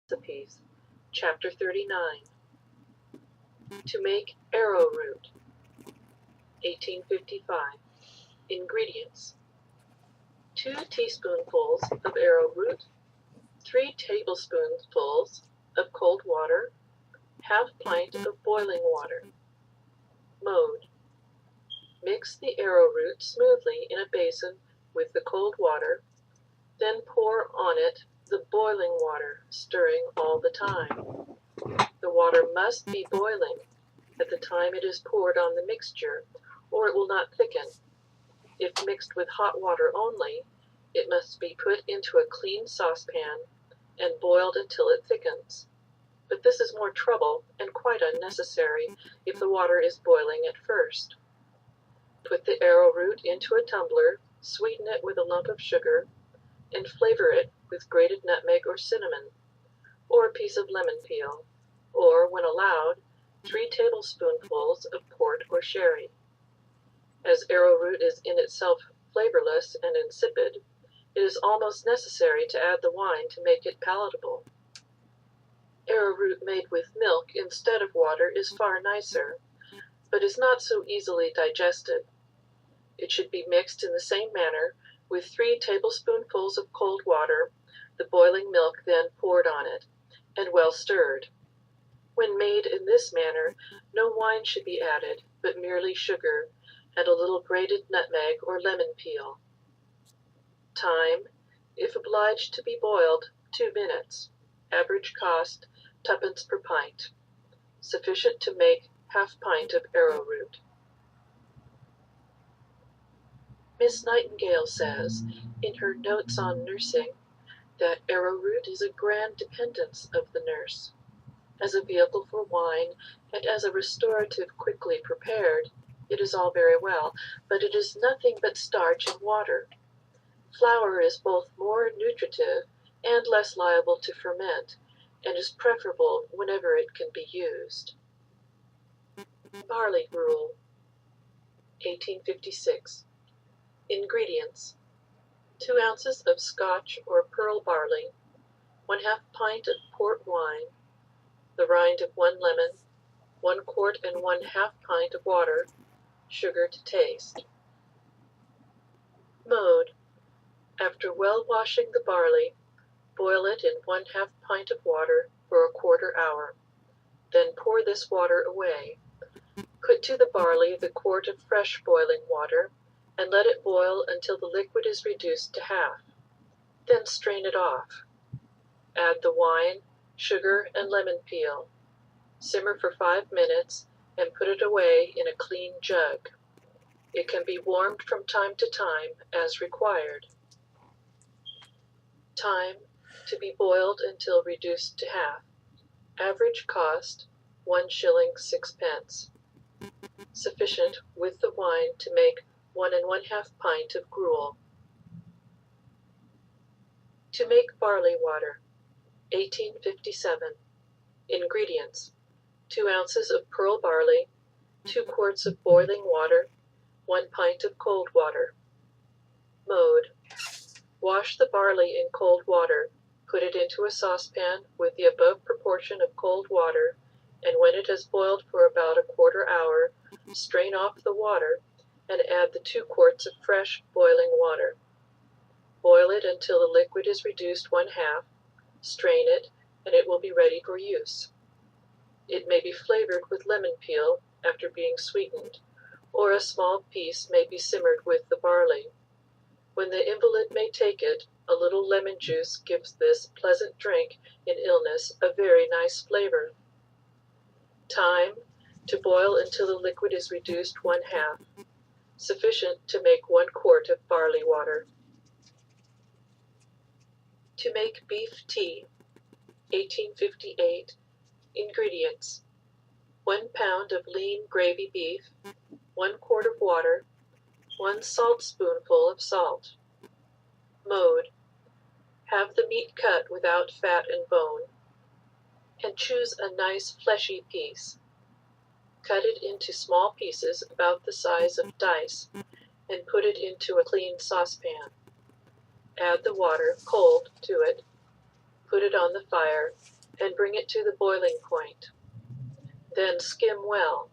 Recipes, Chapter 39. To make arrowroot. 1855. Ingredients: 2 teaspoonfuls of arrowroot, 3 tablespoonfuls of cold water, half pint of boiling water. Mode: mix the arrowroot smoothly in a basin with the cold water, then pour on it the boiling water, stirring all the time. The water must be boiling at the time it is poured on the mixture, or it will not thicken. If mixed with hot water only, it must be put into a clean saucepan and boiled until it thickens. But this is more trouble and quite unnecessary if the water is boiling at first. Put the arrowroot into a tumbler, sweeten it with a lump of sugar, and flavor it with grated nutmeg or cinnamon, or a piece of lemon peel, or, when allowed, 3 tablespoonfuls of port or sherry. As arrowroot is in itself flavorless and insipid, it is almost necessary to add the wine to make it palatable. Arrowroot made with milk instead of water is far nicer, but is not so easily digested. It should be mixed in the same manner with 3 tablespoonfuls of cold water, the boiling milk then poured on it, and well stirred. When made in this manner, no wine should be added, but merely sugar and a little grated nutmeg or lemon peel. Time, if obliged to be boiled, 2 minutes. Average cost, 2d per pint. Sufficient to make half pint of arrowroot. Miss Nightingale says, in her Notes on Nursing, that arrowroot is a grand dependence of the nurse. As a vehicle for wine, and as a restorative quickly prepared, it is all very well, but it is nothing but starch and water. Flour is both more nutritive and less liable to ferment, and is preferable whenever it can be used. Barley Gruel. 1856. Ingredients: 2 ounces of Scotch or pearl barley, 1/2 pint of port wine, the rind of 1 lemon, 1 quart and 1/2 pint of water, sugar to taste. Mode: after well washing the barley, boil it in 1/2 pint of water for a quarter hour. Then pour this water away. Put to the barley the quart of fresh boiling water, and let it boil until the liquid is reduced to half. Then strain it off. Add the wine, sugar, and lemon peel. Simmer for 5 minutes, and put it away in a clean jug. It can be warmed from time to time as required. Time, to be boiled until reduced to half. Average cost, 1s. 6d. Sufficient, with the wine, to make 1 1/2 pint of gruel. To make barley water. 1857. Ingredients: 2 ounces of pearl barley, 2 quarts of boiling water, 1 pint of cold water. Mode: wash the barley in cold water, put it into a saucepan with the above proportion of cold water, and when it has boiled for about a quarter hour, strain off the water, and add the 2 quarts of fresh boiling water. Boil it until the liquid is reduced 1/2, strain it, and it will be ready for use. It may be flavored with lemon peel after being sweetened, or a small piece may be simmered with the barley. When the invalid may take it, a little lemon juice gives this pleasant drink in illness a very nice flavor. Time, to boil until the liquid is reduced 1/2. Sufficient to make 1 quart of barley water. To make beef tea. 1858. Ingredients: 1 pound of lean gravy beef, 1 quart of water, 1 saltspoonful of salt. Mode: have the meat cut without fat and bone, and choose a nice fleshy piece. Cut it into small pieces about the size of dice, and put it into a clean saucepan. Add the water, cold, to it. Put it on the fire and bring it to the boiling point. Then skim well.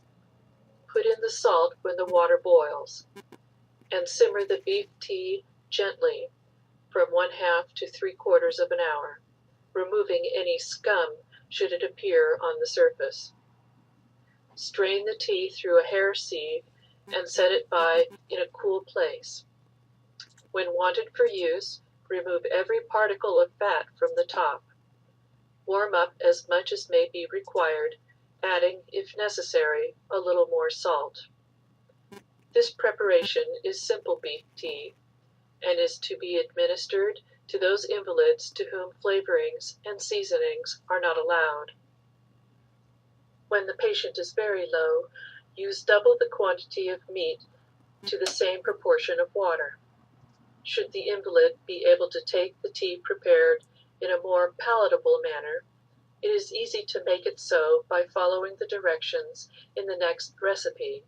Put in the salt when the water boils, and simmer the beef tea gently from 1/2 to 3/4 of an hour, removing any scum should it appear on the surface. Strain the tea through a hair sieve and set it by in a cool place. When wanted for use, remove every particle of fat from the top. Warm up as much as may be required, adding, if necessary, a little more salt. This preparation is simple beef tea, and is to be administered to those invalids to whom flavorings and seasonings are not allowed. When the patient is very low, use double the quantity of meat to the same proportion of water. Should the invalid be able to take the tea prepared in a more palatable manner, it is easy to make it so by following the directions in the next recipe.